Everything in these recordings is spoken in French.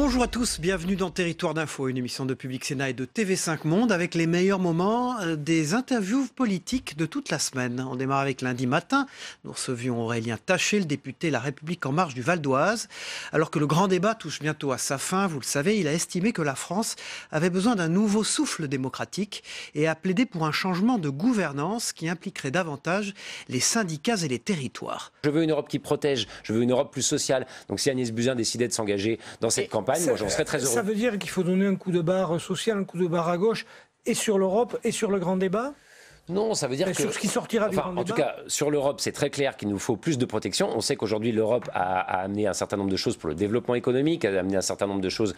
Bonjour à tous, bienvenue dans Territoire d'Info, une émission de Public Sénat et de TV5 Monde avec les meilleurs moments des interviews politiques de toute la semaine. On démarre avec lundi matin. Nous recevions Aurélien Taché, le député La République En Marche du Val d'Oise. Alors que le grand débat touche bientôt à sa fin, vous le savez, il a estimé que la France avait besoin d'un nouveau souffle démocratique et a plaidé pour un changement de gouvernance qui impliquerait davantage les syndicats et les territoires. Je veux une Europe qui protège, je veux une Europe plus sociale. Donc si Agnès Buzyn décidait de s'engager dans cette campagne, moi j'en serais très heureux. Ça veut dire qu'il faut donner un coup de barre social, un coup de barre à gauche, et sur l'Europe, et sur le grand débat ? Non, ça veut dire que... Sur ce qui sortira du grand débat. En tout cas, sur l'Europe, c'est très clair qu'il nous faut plus de protection. On sait qu'aujourd'hui, l'Europe a amené un certain nombre de choses pour le développement économique, a amené un certain nombre de choses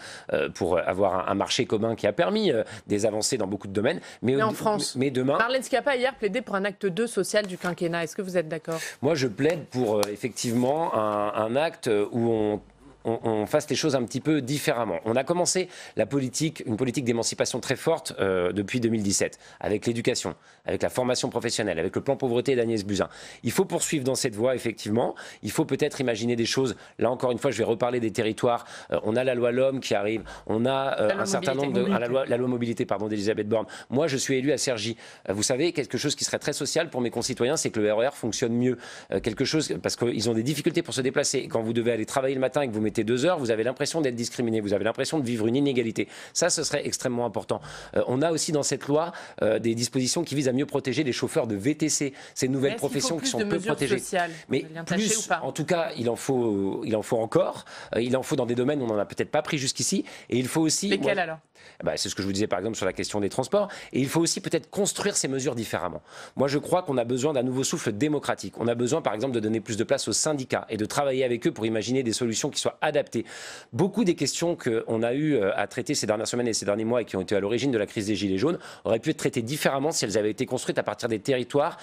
pour avoir un marché commun qui a permis des avancées dans beaucoup de domaines. Mais en France, mais demain... Marlène Schiappa a hier plaidé pour un acte 2 social du quinquennat. Est-ce que vous êtes d'accord ? Moi, je plaide pour effectivement un acte où on fasse les choses un petit peu différemment. On a commencé une politique d'émancipation très forte depuis 2017, avec l'éducation, avec la formation professionnelle, avec le plan pauvreté d'Agnès Buzyn. Il faut poursuivre dans cette voie, effectivement. Il faut peut-être imaginer des choses. Là, encore une fois, je vais reparler des territoires. On a la loi LOM qui arrive. On a un certain nombre de... la loi mobilité, d'Elisabeth Borne. Moi, je suis élu à Cergy. Vous savez, quelque chose qui serait très social pour mes concitoyens, c'est que le RER fonctionne mieux. Quelque chose, parce qu'ils ont des difficultés pour se déplacer. Quand vous devez aller travailler le matin et que vous mettez 2 heures, vous avez l'impression d'être discriminé, vous avez l'impression de vivre une inégalité. Ça, ce serait extrêmement important. On a aussi dans cette loi des dispositions qui visent à mieux protéger les chauffeurs de VTC, ces nouvelles professions qui sont peu protégées. Mais plus, ou pas en tout cas, il en faut encore. Il en faut dans des domaines où on n'en a peut-être pas pris jusqu'ici. Et il faut aussi... Lesquels alors ? C'est ce que je vous disais par exemple sur la question des transports. Et il faut aussi peut-être construire ces mesures différemment. Moi, je crois qu'on a besoin d'un nouveau souffle démocratique. On a besoin par exemple de donner plus de place aux syndicats et de travailler avec eux pour imaginer des solutions qui soient adaptées. Beaucoup des questions qu'on a eu à traiter ces dernières semaines et ces derniers mois et qui ont été à l'origine de la crise des Gilets jaunes auraient pu être traitées différemment si elles avaient été construites à partir des territoires.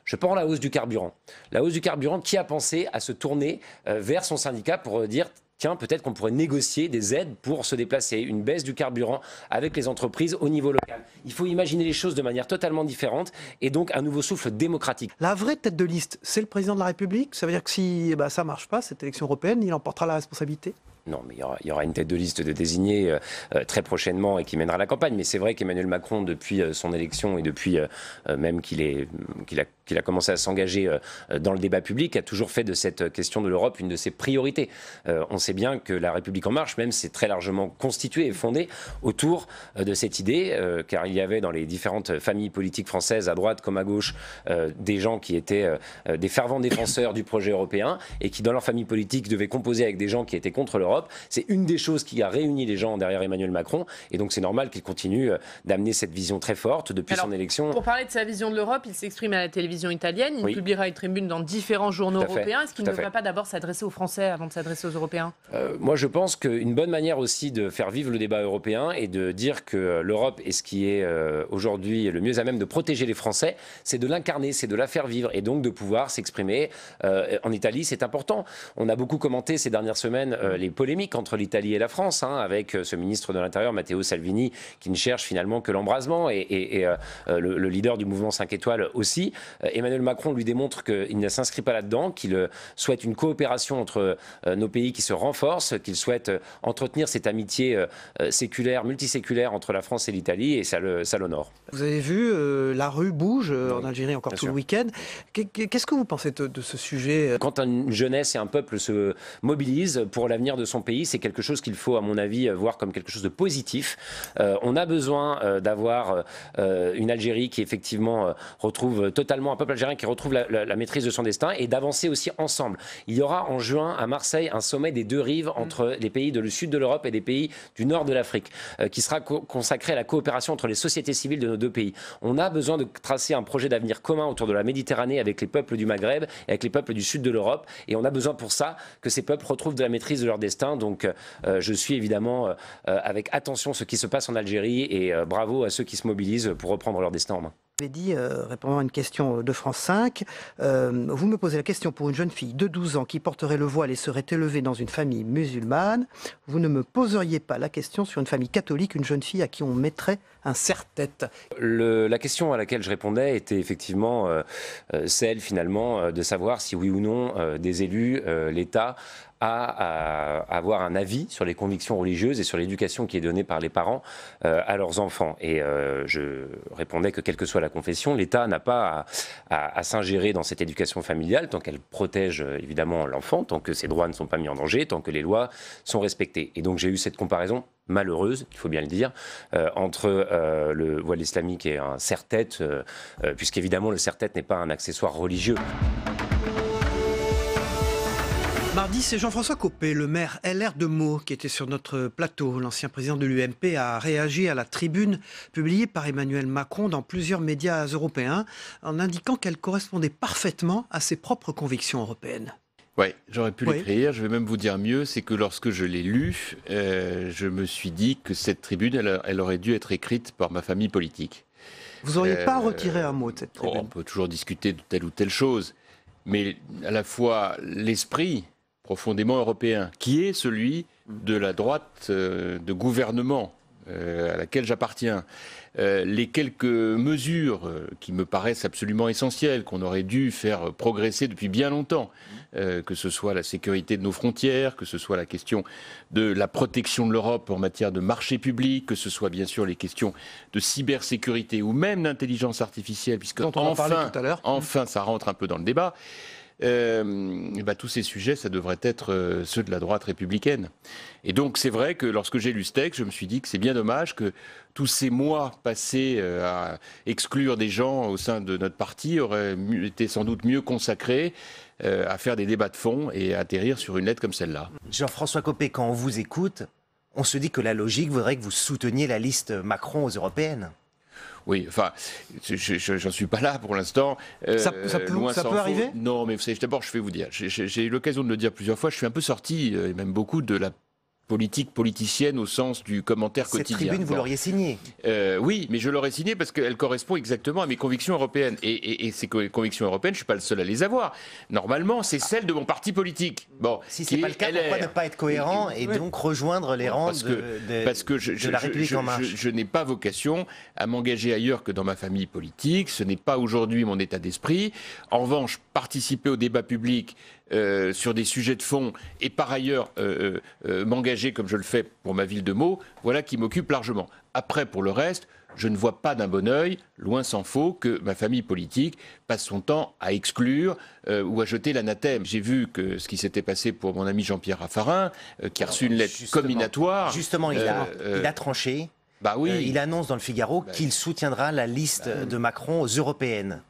Je prends la hausse du carburant. La hausse du carburant, qui a pensé à se tourner vers son syndicat pour dire... Tiens, peut-être qu'on pourrait négocier des aides pour se déplacer, une baisse du carburant avec les entreprises au niveau local. Il faut imaginer les choses de manière totalement différente et donc un nouveau souffle démocratique. La vraie tête de liste, c'est le président de la République. Ça veut dire que si ça ne marche pas, cette élection européenne, il emportera la responsabilité ? Non, mais il y aura une tête de liste de désigné très prochainement et qui mènera la campagne. Mais c'est vrai qu'Emmanuel Macron, depuis son élection et depuis même qu'il a commencé à s'engager dans le débat public, a toujours fait de cette question de l'Europe une de ses priorités. On sait bien que la République En Marche, même, s'est très largement constituée et fondée autour de cette idée, car il y avait dans les différentes familles politiques françaises, à droite comme à gauche, des gens qui étaient des fervents défenseurs du projet européen et qui, dans leur famille politique, devaient composer avec des gens qui étaient contre l'Europe. C'est une des choses qui a réuni les gens derrière Emmanuel Macron et donc c'est normal qu'il continue d'amener cette vision très forte depuis son élection. Pour parler de sa vision de l'Europe, il s'exprime à la télévision italienne, il publiera une tribune dans différents journaux européens. Est-ce qu'il ne va pas d'abord s'adresser aux Français avant de s'adresser aux Européens ? Moi je pense qu'une bonne manière aussi de faire vivre le débat européen et de dire que l'Europe est ce qui est aujourd'hui le mieux à même de protéger les Français, c'est de l'incarner, c'est de la faire vivre et donc de pouvoir s'exprimer. En Italie, c'est important. On a beaucoup commenté ces dernières semaines les polémique entre l'Italie et la France, avec ce ministre de l'Intérieur, Matteo Salvini, qui ne cherche finalement que l'embrasement, et le leader du mouvement 5 étoiles aussi. Emmanuel Macron lui démontre qu'il ne s'inscrit pas là-dedans, qu'il souhaite une coopération entre nos pays qui se renforce, qu'il souhaite entretenir cette amitié séculaire, multiséculaire entre la France et l'Italie, et ça l'honore. Vous avez vu, la rue bouge en Algérie encore tout le week-end. Qu'est-ce que vous pensez de ce sujet ? Quand une jeunesse et un peuple se mobilisent pour l'avenir de son pays, c'est quelque chose qu'il faut, à mon avis, voir comme quelque chose de positif. On a besoin d'avoir une Algérie qui, effectivement, retrouve totalement, un peuple algérien qui retrouve la maîtrise de son destin et d'avancer aussi ensemble. Il y aura en juin, à Marseille, un sommet des 2 rives entre les pays du sud de l'Europe et les pays du nord de l'Afrique, qui sera consacré à la coopération entre les sociétés civiles de nos 2 pays. On a besoin de tracer un projet d'avenir commun autour de la Méditerranée avec les peuples du Maghreb et avec les peuples du sud de l'Europe. Et on a besoin pour ça que ces peuples retrouvent de la maîtrise de leur destin. Donc je suis évidemment avec attention ce qui se passe en Algérie et bravo à ceux qui se mobilisent pour reprendre leur destin en main. Vous avez dit, répondant à une question de France 5, vous me posez la question pour une jeune fille de 12 ans qui porterait le voile et serait élevée dans une famille musulmane. Vous ne me poseriez pas la question sur une famille catholique, une jeune fille à qui on mettrait un serre-tête. La question à laquelle je répondais était effectivement celle finalement de savoir si oui ou non des élus, l'État à avoir un avis sur les convictions religieuses et sur l'éducation qui est donnée par les parents à leurs enfants. Et je répondais que quelle que soit la confession, l'État n'a pas à s'ingérer dans cette éducation familiale tant qu'elle protège évidemment l'enfant, tant que ses droits ne sont pas mis en danger, tant que les lois sont respectées. Et donc j'ai eu cette comparaison malheureuse, il faut bien le dire, entre le voile islamique et un serre-tête, puisqu'évidemment le serre-tête n'est pas un accessoire religieux. Mardi, c'est Jean-François Copé, le maire LR de Meaux, qui était sur notre plateau. L'ancien président de l'UMP a réagi à la tribune publiée par Emmanuel Macron dans plusieurs médias européens, en indiquant qu'elle correspondait parfaitement à ses propres convictions européennes. Oui, j'aurais pu l'écrire. Je vais même vous dire mieux, c'est que lorsque je l'ai lu, je me suis dit que cette tribune, elle aurait dû être écrite par ma famille politique. Vous n'auriez pas retiré un mot de cette tribune? On peut toujours discuter de telle ou telle chose, mais à la fois l'esprit profondément européen, qui est celui de la droite de gouvernement à laquelle j'appartiens. Les quelques mesures qui me paraissent absolument essentielles, qu'on aurait dû faire progresser depuis bien longtemps, que ce soit la sécurité de nos frontières, que ce soit la question de la protection de l'Europe en matière de marché public, que ce soit bien sûr les questions de cybersécurité ou même d'intelligence artificielle, puisque enfin ça rentre un peu dans le débat. Tous ces sujets, ça devrait être ceux de la droite républicaine. Et donc c'est vrai que lorsque j'ai lu ce texte, je me suis dit que c'est bien dommage que tous ces mois passés à exclure des gens au sein de notre parti auraient été sans doute mieux consacrés à faire des débats de fond et à atterrir sur une lettre comme celle-là. Jean-François Copé, quand on vous écoute, on se dit que la logique voudrait que vous souteniez la liste Macron aux européennes. Oui, enfin, j'en suis pas là pour l'instant. Ça peut arriver ? Non, mais d'abord, je vais vous dire, j'ai eu l'occasion de le dire plusieurs fois, je suis un peu sorti, et même beaucoup, de la politique politicienne au sens du commentaire quotidien. Cette tribune, vous l'auriez signée ? Oui, mais je l'aurais signée parce qu'elle correspond exactement à mes convictions européennes. Et ces convictions européennes, je ne suis pas le seul à les avoir. Normalement, c'est celle de mon parti politique. Bon, si ce n'est pas le cas, pourquoi ne pas être cohérent et donc rejoindre les rangs de la République En Marche ? Je n'ai pas vocation à m'engager ailleurs que dans ma famille politique. Ce n'est pas aujourd'hui mon état d'esprit. En revanche, participer au débat public sur des sujets de fond et par ailleurs m'engager comme je le fais pour ma ville de Meaux, voilà qui m'occupe largement. Après, pour le reste, je ne vois pas d'un bon œil, loin s'en faut, que ma famille politique passe son temps à exclure ou à jeter l'anathème. J'ai vu que ce qui s'était passé pour mon ami Jean-Pierre Raffarin, qui a reçu une lettre comminatoire. Justement, il a tranché. Bah oui. Il annonce dans le Figaro qu'il soutiendra la liste de Macron aux européennes.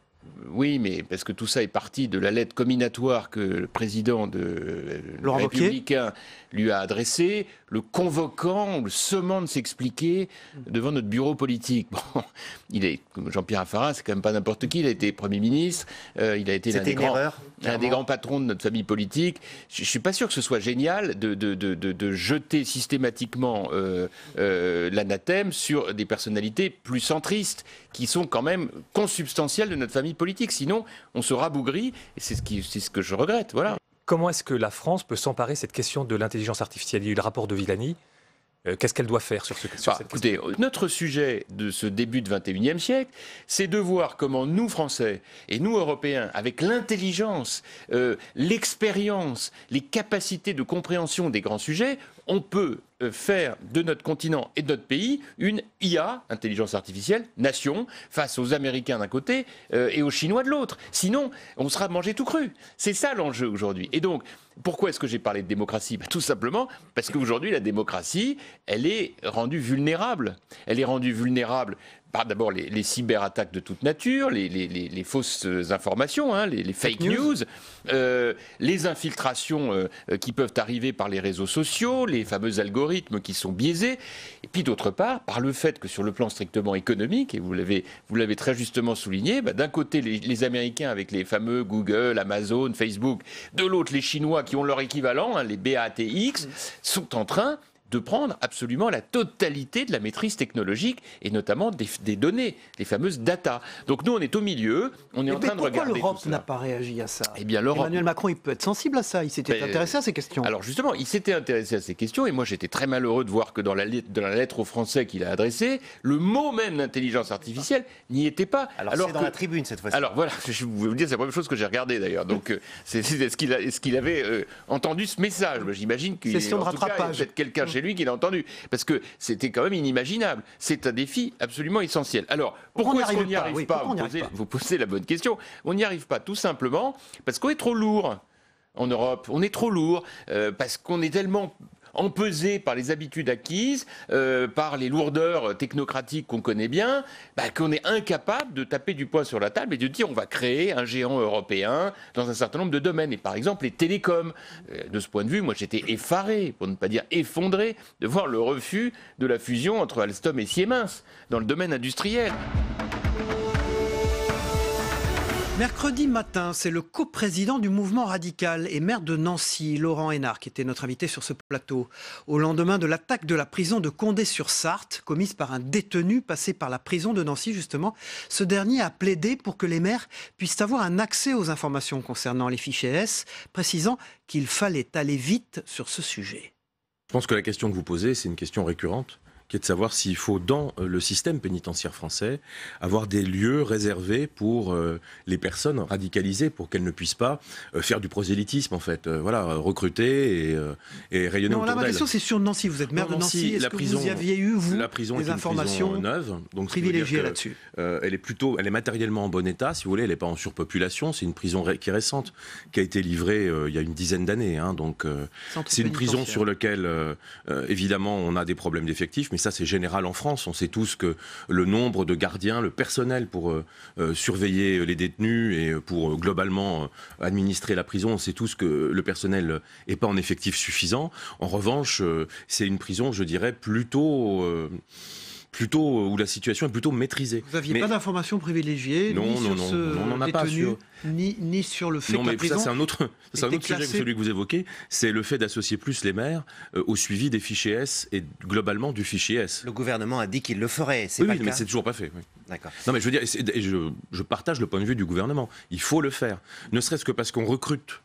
Oui, mais parce que tout ça est parti de la lettre comminatoire que le président de Républicain lui a adressée, le convoquant, le sommant de s'expliquer devant notre bureau politique. Bon, Jean-Pierre Raffarin, c'est quand même pas n'importe qui, il a été Premier ministre, il a été l'un des grands patrons de notre famille politique. Je suis pas sûr que ce soit génial de jeter systématiquement l'anathème sur des personnalités plus centristes, qui sont quand même consubstantielles de notre famille politique. Sinon, on se rabougrit, et c'est ce que je regrette. Voilà. Comment est-ce que la France peut s'emparer de cette question de l'intelligence artificielle ? Il y a eu le rapport de Villani. Qu'est-ce qu'elle doit faire sur cette question ? Écoutez, notre sujet de ce début de XXIe siècle, c'est de voir comment nous, Français, et nous, Européens, avec l'intelligence, l'expérience, les capacités de compréhension des grands sujets, on peut faire de notre continent et de notre pays une IA, intelligence artificielle, nation, face aux Américains d'un côté et aux Chinois de l'autre. Sinon, on sera mangé tout cru. C'est ça l'enjeu aujourd'hui. Et donc, pourquoi est-ce que j'ai parlé de démocratie ? Tout simplement parce qu'aujourd'hui, la démocratie, elle est rendue vulnérable. Elle est rendue vulnérable par d'abord les cyberattaques de toute nature, les fausses informations, les fake news, les infiltrations qui peuvent arriver par les réseaux sociaux, les fameux algorithmes qui sont biaisés, et puis d'autre part, par le fait que sur le plan strictement économique, et vous l'avez très justement souligné, d'un côté les Américains avec les fameux Google, Amazon, Facebook, de l'autre les Chinois qui ont leur équivalent, les BATX, sont en train de prendre absolument la totalité de la maîtrise technologique et notamment des données, les fameuses data. Donc nous, on est au milieu, on est en train de regarder tout l'Europe cela. n'a pas réagi à ça? Eh bien, l'Europe... Emmanuel Macron, il peut être sensible à ça, il s'était intéressé à ces questions. Alors justement, il s'était intéressé à ces questions et moi j'étais très malheureux de voir que dans la lettre aux Français qu'il a adressée, le mot même d'intelligence artificielle n'y était pas. Alors c'est dans la tribune cette fois-ci. Alors voilà, je vais vous dire, c'est la première chose que j'ai regardée d'ailleurs. Donc est-ce qu'il avait entendu ce message? J'imagine qu'il y a peut-être quelqu'un chez lui qui l'a entendu. Parce que c'était quand même inimaginable. C'est un défi absolument essentiel. Alors, pourquoi est-ce qu'on n'y arrive pas? Vous posez la bonne question. On n'y arrive pas tout simplement parce qu'on est trop lourd en Europe. On est trop lourd parce qu'on est tellement empesé par les habitudes acquises, par les lourdeurs technocratiques qu'on connaît bien, qu'on est incapable de taper du poing sur la table et de dire on va créer un géant européen dans un certain nombre de domaines. Et par exemple, les télécoms. De ce point de vue, moi j'étais effaré, pour ne pas dire effondré, de voir le refus de la fusion entre Alstom et Siemens dans le domaine industriel. Mercredi matin, c'est le coprésident du mouvement radical et maire de Nancy, Laurent Hénart, qui était notre invité sur ce plateau. Au lendemain de l'attaque de la prison de Condé-sur-Sarthe, commise par un détenu passé par la prison de Nancy, justement, ce dernier a plaidé pour que les maires puissent avoir un accès aux informations concernant les fichiers S, précisant qu'il fallait aller vite sur ce sujet. Je pense que la question que vous posez, c'est une question récurrente, qui est de savoir s'il faut, dans le système pénitentiaire français, avoir des lieux réservés pour les personnes radicalisées, pour qu'elles ne puissent pas faire du prosélytisme, en fait. Recruter et rayonner autour d'elles. Ma question, c'est sur Nancy. Vous êtes maire de Nancy. Est-ce que vous y aviez eu, vous, des informations neuve, donc privilégiées là-dessus? Elle est matériellement en bon état, si vous voulez. Elle n'est pas en surpopulation. C'est une prison qui est récente, qui a été livrée il y a une dizaine d'années. Donc, c'est une prison sur laquelle, évidemment, on a des problèmes d'effectifs. Mais ça, c'est général en France. On sait tous que le nombre de gardiens, le personnel pour surveiller les détenus et pour globalement administrer la prison, on sait tous que le personnel n'est pas en effectif suffisant. En revanche, c'est une prison, je dirais, plutôt où la situation est plutôt maîtrisée. Vous n'aviez pas d'informations privilégiées ni sur ce détenu, ni sur le fait que la prison... Ça, c'est un autre sujet que celui que vous évoquez. C'est le fait d'associer plus les maires au suivi des fichiers S et globalement du fichier S. Le gouvernement a dit qu'il le ferait. Oui, mais c'est toujours pas fait. Oui. D'accord. Non, mais je veux dire, je partage le point de vue du gouvernement. Il faut le faire. Ne serait-ce que parce qu'on recrute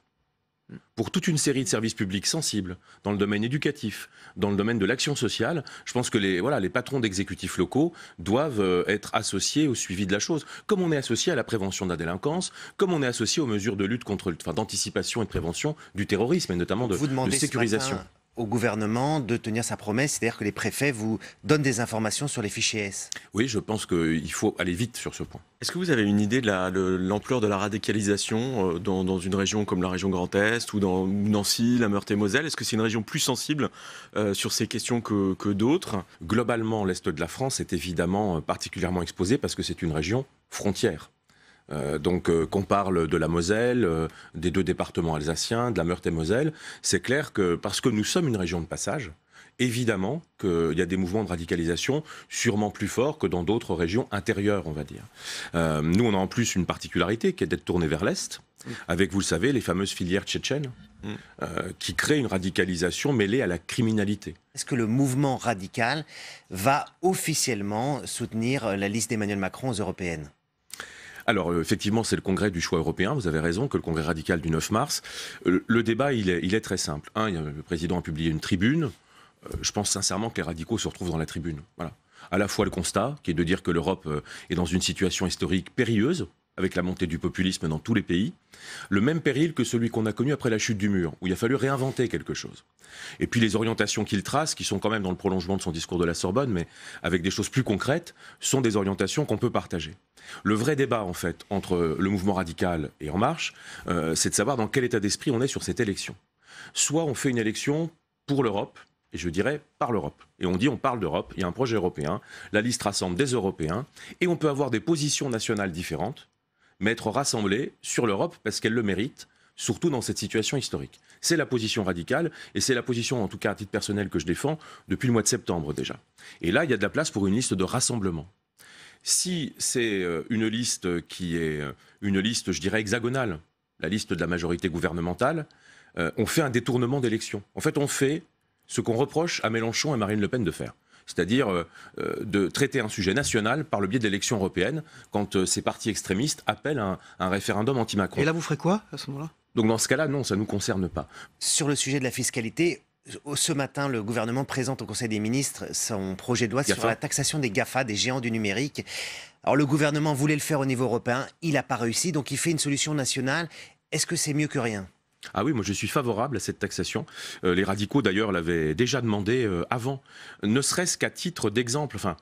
pour toute une série de services publics sensibles, dans le domaine éducatif, dans le domaine de l'action sociale. Je pense que les patrons d'exécutifs locaux doivent être associés au suivi de la chose, comme on est associé à la prévention de la délinquance, comme on est associé aux mesures de lutte d'anticipation et de prévention du terrorisme, et notamment de sécurisation. Au gouvernement de tenir sa promesse, c'est-à-dire que les préfets vous donnent des informations sur les fichiers S. Oui, je pense qu'il faut aller vite sur ce point. Est-ce que vous avez une idée de l'ampleur de la radicalisation dans une région comme la région Grand Est ou dans Nancy, la Meurthe-et-Moselle? Est-ce que c'est une région plus sensible sur ces questions que d'autres? Globalement, l'Est de la France est évidemment particulièrement exposé parce que c'est une région frontière. Qu'on parle de la Moselle, des deux départements alsaciens, de la Meurthe-et-Moselle, c'est clair que parce que nous sommes une région de passage, évidemment qu'il y a des mouvements de radicalisation sûrement plus forts que dans d'autres régions intérieures, on va dire. Nous, on a en plus une particularité qui est d'être tourné vers l'Est, avec, vous le savez, les fameuses filières tchétchènes, qui créent une radicalisation mêlée à la criminalité. Est-ce que le mouvement radical va officiellement soutenir la liste d'Emmanuel Macron aux européennes? Alors, effectivement, c'est le congrès du choix européen, vous avez raison, que le congrès radical du 9 mars. Le débat, il est très simple. Le président a publié une tribune. Je pense sincèrement que les radicaux se retrouvent dans la tribune. Voilà. À la fois le constat, qui est de dire que l'Europe est dans une situation historique périlleuse, avec la montée du populisme dans tous les pays, le même péril que celui qu'on a connu après la chute du mur, où il a fallu réinventer quelque chose. Et puis les orientations qu'il trace, qui sont quand même dans le prolongement de son discours de la Sorbonne, mais avec des choses plus concrètes, sont des orientations qu'on peut partager. Le vrai débat, en fait, entre le mouvement radical et En Marche, c'est de savoir dans quel état d'esprit on est sur cette élection. Soit on fait une élection pour l'Europe, et je dirais par l'Europe. Et on dit on parle d'Europe, il y a un projet européen, la liste rassemble des Européens, et on peut avoir des positions nationales différentes, mais être rassemblés sur l'Europe parce qu'elle le mérite, surtout dans cette situation historique. C'est la position radicale, et c'est la position, en tout cas à titre personnel, que je défends depuis le mois de septembre déjà. Et là, il y a de la place pour une liste de rassemblement. Si c'est une liste qui est une liste, je dirais, hexagonale, la liste de la majorité gouvernementale, on fait un détournement d'élection. En fait, on fait ce qu'on reproche à Mélenchon et Marine Le Pen de faire. C'est-à-dire de traiter un sujet national par le biais d'élections européennes, quand ces partis extrémistes appellent un référendum anti-Macron. Et là, vous ferez quoi à ce moment-là? Donc dans ce cas-là, non, ça ne nous concerne pas. Sur le sujet de la fiscalité, ce matin, le gouvernement présente au Conseil des ministres son projet de loi sur la taxation des GAFA, des géants du numérique. Alors le gouvernement voulait le faire au niveau européen, il n'a pas réussi, donc il fait une solution nationale. Est-ce que c'est mieux que rien ? Ah oui, moi je suis favorable à cette taxation. Les radicaux d'ailleurs l'avaient déjà demandé avant, ne serait-ce qu'à titre d'exemple. Enfin,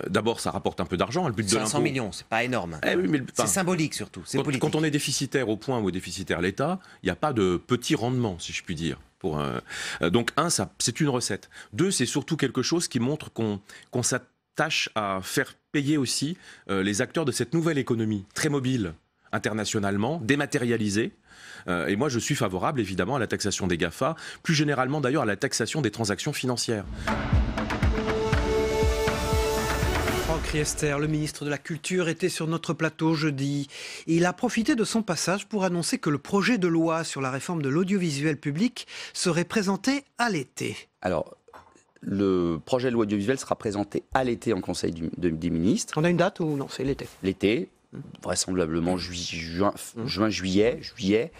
d'abord ça rapporte un peu d'argent, le but de l'impôt. 500 millions, c'est pas énorme. Oui, c'est symbolique surtout, c'est politique. Quand on est déficitaire au point où est déficitaire l'État, il n'y a pas de petit rendement, si je puis dire. Donc c'est une recette. 2, c'est surtout quelque chose qui montre qu'on s'attache à faire payer aussi les acteurs de cette nouvelle économie, très mobile internationalement, dématérialisée. Et moi, je suis favorable, évidemment, à la taxation des GAFA, plus généralement, d'ailleurs, à la taxation des transactions financières. Franck Riester, le ministre de la Culture, était sur notre plateau jeudi. Il a profité de son passage pour annoncer que le projet de loi sur la réforme de l'audiovisuel public serait présenté à l'été. Alors, le projet de loi audiovisuel sera présenté à l'été en Conseil des ministres. On a une date ou non? C'est l'été. L'été, vraisemblablement juin, juillet.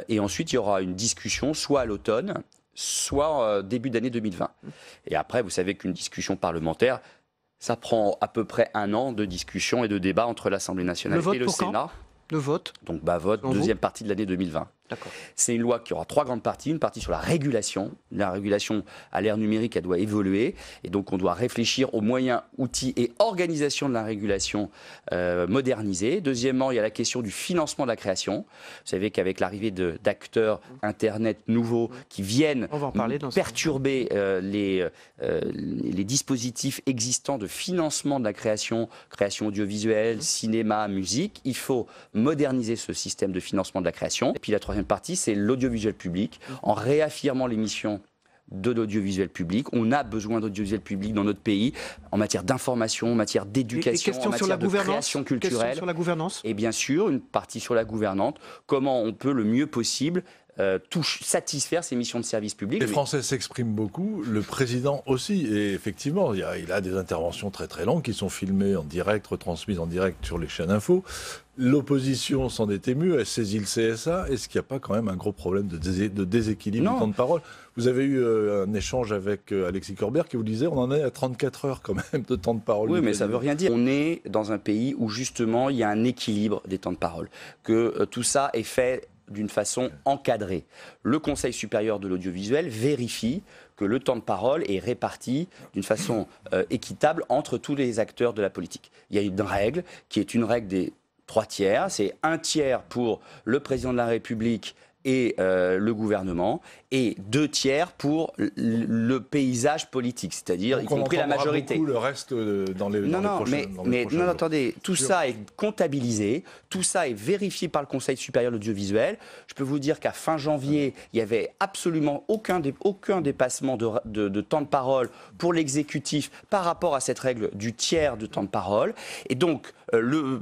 Et ensuite, il y aura une discussion, soit à l'automne, soit début d'année 2020. Et après, vous savez qu'une discussion parlementaire, ça prend à peu près 1 an de discussion et de débat entre l'Assemblée nationale et le Sénat. Le vote. Donc vote, deuxième partie de l'année 2020. C'est une loi qui aura 3 grandes parties. Une partie sur la régulation. La régulation à l'ère numérique, elle doit évoluer. Et donc on doit réfléchir aux moyens, outils et organisation de la régulation modernisée. Deuxièmement, il y a la question du financement de la création. Vous savez qu'avec l'arrivée d'acteurs Internet nouveaux qui viennent perturber les dispositifs existants de financement de la création audiovisuelle, cinéma, musique, il faut moderniser ce système de financement de la création. Et puis la troisième partie, c'est l'audiovisuel public, en réaffirmant les missions de l'audiovisuel public. On a besoin d'audiovisuel public dans notre pays en matière d'information, en matière d'éducation, en matière de création culturelle. Question sur la gouvernance. Et bien sûr, une partie sur la gouvernance. Comment on peut le mieux possible satisfaire ces missions de service public. Les Français s'expriment beaucoup, le président aussi. Et effectivement, il a des interventions très très longues qui sont filmées en direct, retransmises en direct sur les chaînes info. L'opposition s'en est émue, elle saisit le CSA. Est-ce qu'il n'y a pas quand même un gros problème de déséquilibre du temps de parole? Vous avez eu un échange avec Alexis Corbière qui vous disait on en est à 34 heures quand même de temps de parole. Oui, mais ça ne veut rien dire. On est dans un pays où justement il y a un équilibre des temps de parole. Que tout ça est fait d'une façon encadrée. Le Conseil supérieur de l'audiovisuel vérifie que le temps de parole est réparti d'une façon équitable entre tous les acteurs de la politique. Il y a une règle qui est une règle des 3 tiers. C'est 1 tiers pour le président de la République et le gouvernement, et 2 tiers pour le paysage politique, c'est-à-dire y compris la majorité. Beaucoup le reste dans les prochains non, attendez, tout ça est comptabilisé, tout ça est vérifié par le Conseil supérieur de l'audiovisuel. Je peux vous dire qu'à fin janvier, il n'y avait absolument aucun dépassement de temps de parole pour l'exécutif par rapport à cette règle du tiers de temps de parole. Et donc, le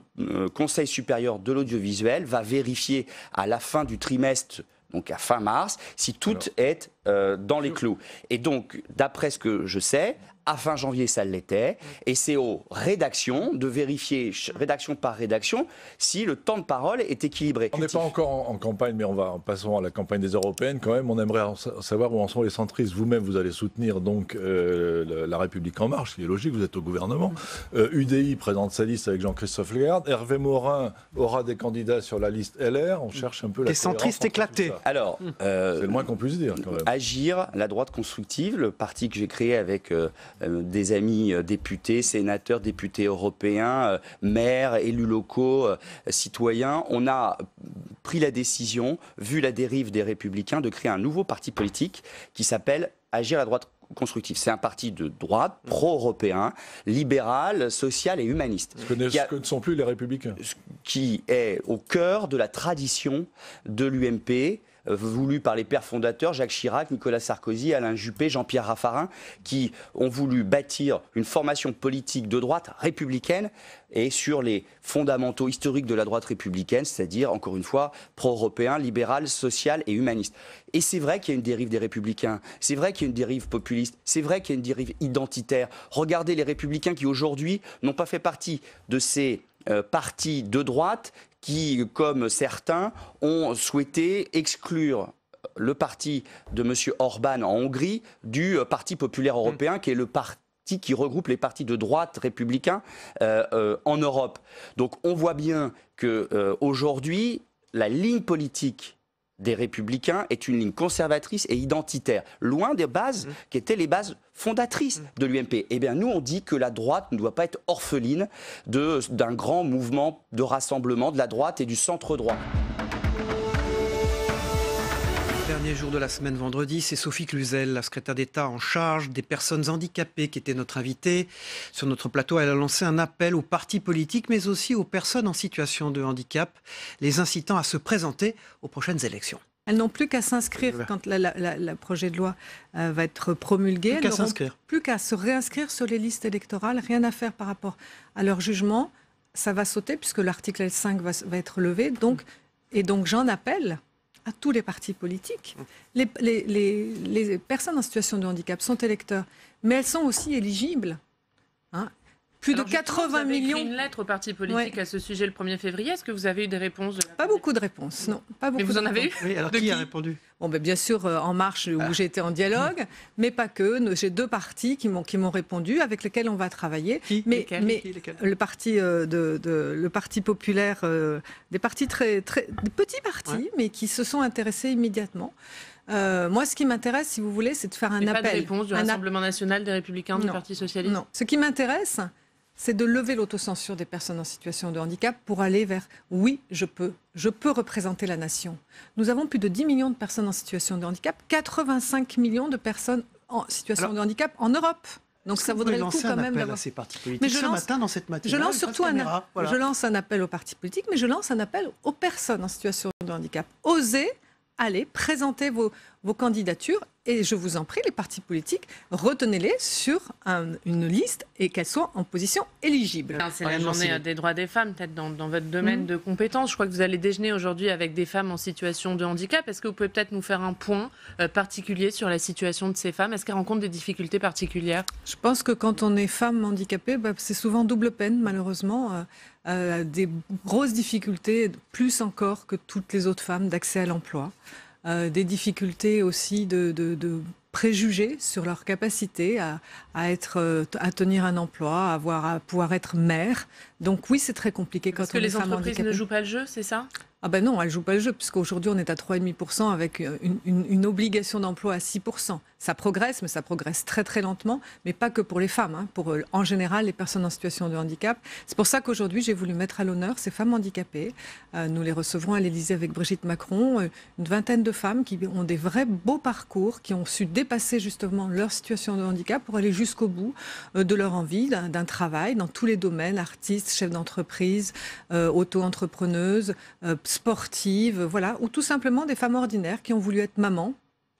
Conseil supérieur de l'audiovisuel va vérifier à la fin du trimestre, donc à fin mars, si tout est dans les clous. Et donc, d'après ce que je sais, à fin janvier, ça l'était. Et c'est aux rédactions de vérifier, rédaction par rédaction, si le temps de parole est équilibré. On n'est pas encore en campagne, mais passons à la campagne des européennes quand même. On aimerait savoir où en sont les centristes. Vous-même, vous allez soutenir donc La République En Marche, ce qui est logique, vous êtes au gouvernement. UDI présente sa liste avec Jean-Christophe Lagarde. Hervé Morin aura des candidats sur la liste LR. On cherche un peu la... Les centristes éclatés. Alors, c'est le moins qu'on puisse dire quand même. Agir, la droite constructive, le parti que j'ai créé avec des amis députés, sénateurs, députés européens, maires, élus locaux, citoyens, on a pris la décision, vu la dérive des Républicains, de créer un nouveau parti politique qui s'appelle Agir la droite constructive. C'est un parti de droite, pro-européen, libéral, social et humaniste. Ce que ne sont plus les Républicains. Qui est au cœur de la tradition de l'UMP, voulu par les pères fondateurs, Jacques Chirac, Nicolas Sarkozy, Alain Juppé, Jean-Pierre Raffarin, qui ont voulu bâtir une formation politique de droite républicaine et sur les fondamentaux historiques de la droite républicaine, c'est-à-dire, encore une fois, pro-européen, libéral, social et humaniste. Et c'est vrai qu'il y a une dérive des républicains, c'est vrai qu'il y a une dérive populiste, c'est vrai qu'il y a une dérive identitaire. Regardez les républicains qui, aujourd'hui, n'ont pas fait partie de ces partis de droite qui, comme certains, ont souhaité exclure le parti de M. Orban en Hongrie du Parti populaire européen, qui est le parti qui regroupe les partis de droite républicains en Europe. Donc on voit bien qu'aujourd'hui, la ligne politique des Républicains est une ligne conservatrice et identitaire, loin des bases qui étaient les bases fondatrices de l'UMP. Eh bien, nous, on dit que la droite ne doit pas être orpheline d'un grand mouvement de rassemblement de la droite et du centre-droit. Dernier jour de la semaine vendredi, c'est Sophie Cluzel, la secrétaire d'État en charge des personnes handicapées, qui était notre invitée. Sur notre plateau, elle a lancé un appel aux partis politiques, mais aussi aux personnes en situation de handicap, les incitant à se présenter aux prochaines élections. Elles n'ont plus qu'à s'inscrire quand le projet de loi va être promulgué. Elles n'auront plus qu'à se réinscrire sur les listes électorales, rien à faire par rapport à leur jugement. Ça va sauter puisque l'article L5 va être levé. Donc j'en appelle à tous les partis politiques. Les personnes en situation de handicap sont électeurs, mais elles sont aussi éligibles. Plus de 80 millions. Vous avez écrit une lettre aux partis politiques à ce sujet le 1er février. Est-ce que vous avez eu des réponses Pas beaucoup de réponses, non. Pas beaucoup. Mais vous en avez eu? Oui, alors qui a répondu? Bon, bien sûr, En Marche, où j'ai été en dialogue, mais pas que. J'ai 2 partis qui m'ont répondu, avec lesquels on va travailler. Le parti populaire, des partis des petits partis, mais qui se sont intéressés immédiatement. Moi, ce qui m'intéresse, si vous voulez, c'est de faire un appel. Pas de réponse du Rassemblement national, des Républicains, du Parti socialiste? Non. Ce qui m'intéresse, c'est de lever l'autocensure des personnes en situation de handicap pour aller vers « oui, je peux représenter la nation ». Nous avons plus de 10 millions de personnes en situation de handicap, 85 millions de personnes en situation de handicap en Europe. Donc ça vaudrait le coup quand même d'avoir ces partis politiques ce matin dans cette matinale. Je lance surtout je lance un appel aux partis politiques, mais je lance un appel aux personnes en situation de handicap. Osez aller présenter vos candidatures et je vous en prie, les partis politiques, retenez-les sur une liste et qu'elles soient en position éligible. C'est la journée des droits des femmes, peut-être dans votre domaine de compétences. Je crois que vous allez déjeuner aujourd'hui avec des femmes en situation de handicap. Est-ce que vous pouvez peut-être nous faire un point particulier sur la situation de ces femmes? Est-ce qu'elles rencontrent des difficultés particulières? Je pense que quand on est femme handicapée, c'est souvent double peine, malheureusement. Des grosses difficultés, plus encore que toutes les autres femmes, d'accès à l'emploi. Des difficultés aussi de préjugés sur leur capacité à tenir un emploi, à pouvoir être mère. Donc oui, c'est très compliqué quand on est femme handicapée. Parce que les entreprises ne jouent pas le jeu, c'est ça? Ah ben non, elles ne jouent pas le jeu, puisqu'aujourd'hui on est à 3,5% avec une obligation d'emploi à 6%. Ça progresse, mais ça progresse très très lentement, mais pas que pour les femmes, pour en général les personnes en situation de handicap. C'est pour ça qu'aujourd'hui j'ai voulu mettre à l'honneur ces femmes handicapées. Nous les recevrons à l'Élysée avec Brigitte Macron, une vingtaine de femmes qui ont des vrais beaux parcours, qui ont su dépasser justement leur situation de handicap pour aller jusqu'au bout de leur envie d'un travail dans tous les domaines, artistes, chefs d'entreprise, auto-entrepreneuses, sportives, voilà, ou tout simplement des femmes ordinaires qui ont voulu être mamans,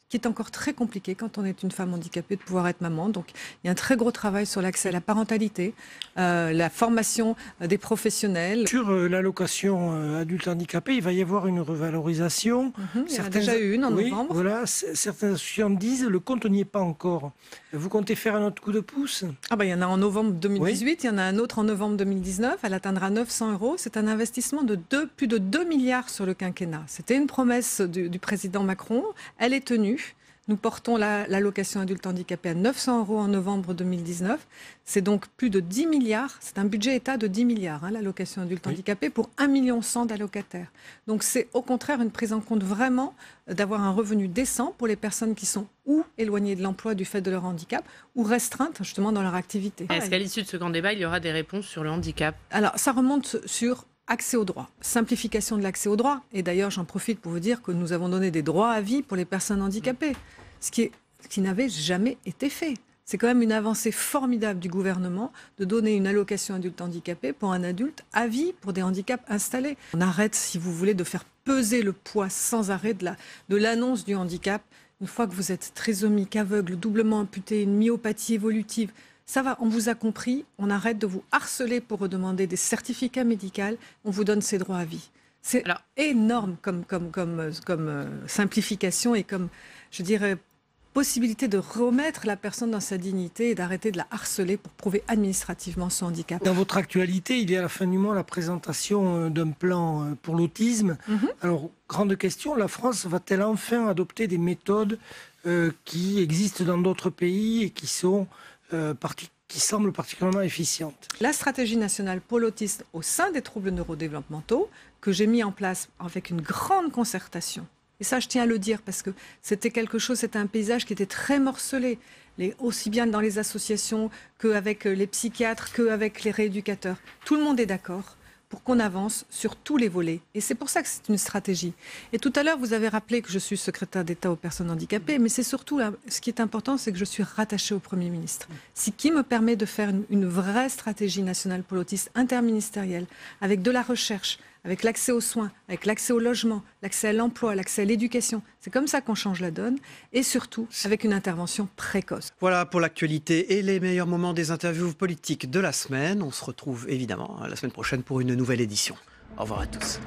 qui est encore très compliqué quand on est une femme handicapée de pouvoir être maman. Donc il y a un très gros travail sur l'accès à la parentalité, la formation des professionnels. Sur l'allocation adulte handicapé, il va y avoir une revalorisation. Il y en a déjà eu une en novembre. Voilà, certaines associations disent le compte n'y est pas encore. Vous comptez faire un autre coup de pouce? Il y en a en novembre 2018, il y en a un autre en novembre 2019. Elle atteindra 900 €. C'est un investissement de plus de 2 milliards sur le quinquennat. C'était une promesse du président Macron. Elle est tenue. Nous portons l'allocation adulte handicapé à 900 € en novembre 2019. C'est donc plus de 10 milliards. C'est un budget État de 10 milliards, l'allocation adulte handicapé, pour 1,1 million d'allocataires. Donc c'est au contraire une prise en compte vraiment d'avoir un revenu décent pour les personnes qui sont ou éloignées de l'emploi du fait de leur handicap ou restreintes justement dans leur activité. Est-ce qu'à l'issue de ce grand débat, il y aura des réponses sur le handicap? Alors ça remonte sur accès au droit, simplification de l'accès au droit. Et d'ailleurs, j'en profite pour vous dire que nous avons donné des droits à vie pour les personnes handicapées, ce qui n'avait jamais été fait. C'est quand même une avancée formidable du gouvernement de donner une allocation adulte handicapé pour un adulte à vie pour des handicaps installés. On arrête, si vous voulez, de faire peser le poids sans arrêt de l'annonce du handicap. Une fois que vous êtes trisomique, aveugle, doublement amputé, une myopathie évolutive, ça va, on vous a compris, on arrête de vous harceler pour redemander des certificats médicaux, on vous donne ses droits à vie. C'est énorme comme simplification et comme, je dirais, possibilité de remettre la personne dans sa dignité et d'arrêter de la harceler pour prouver administrativement son handicap. Dans votre actualité, il y a à la fin du mois la présentation d'un plan pour l'autisme. Alors, grande question, la France va-t-elle enfin adopter des méthodes qui existent dans d'autres pays et qui semblent particulièrement efficientes? La stratégie nationale pour l'autisme au sein des troubles neurodéveloppementaux, que j'ai mis en place avec une grande concertation. Et ça, je tiens à le dire, parce que c'était un paysage qui était très morcelé, aussi bien dans les associations qu'avec les psychiatres, qu'avec les rééducateurs. Tout le monde est d'accord pour qu'on avance sur tous les volets. Et c'est pour ça que c'est une stratégie. Et tout à l'heure, vous avez rappelé que je suis secrétaire d'État aux personnes handicapées, mais c'est surtout, ce qui est important, c'est que je suis rattachée au Premier ministre. Ce qui me permet de faire une vraie stratégie nationale pour l'autisme interministérielle, avec de la recherche, avec l'accès aux soins, avec l'accès au logement, l'accès à l'emploi, l'accès à l'éducation. C'est comme ça qu'on change la donne, et surtout avec une intervention précoce. Voilà pour l'actualité et les meilleurs moments des interviews politiques de la semaine. On se retrouve évidemment la semaine prochaine pour une nouvelle édition. Au revoir à tous.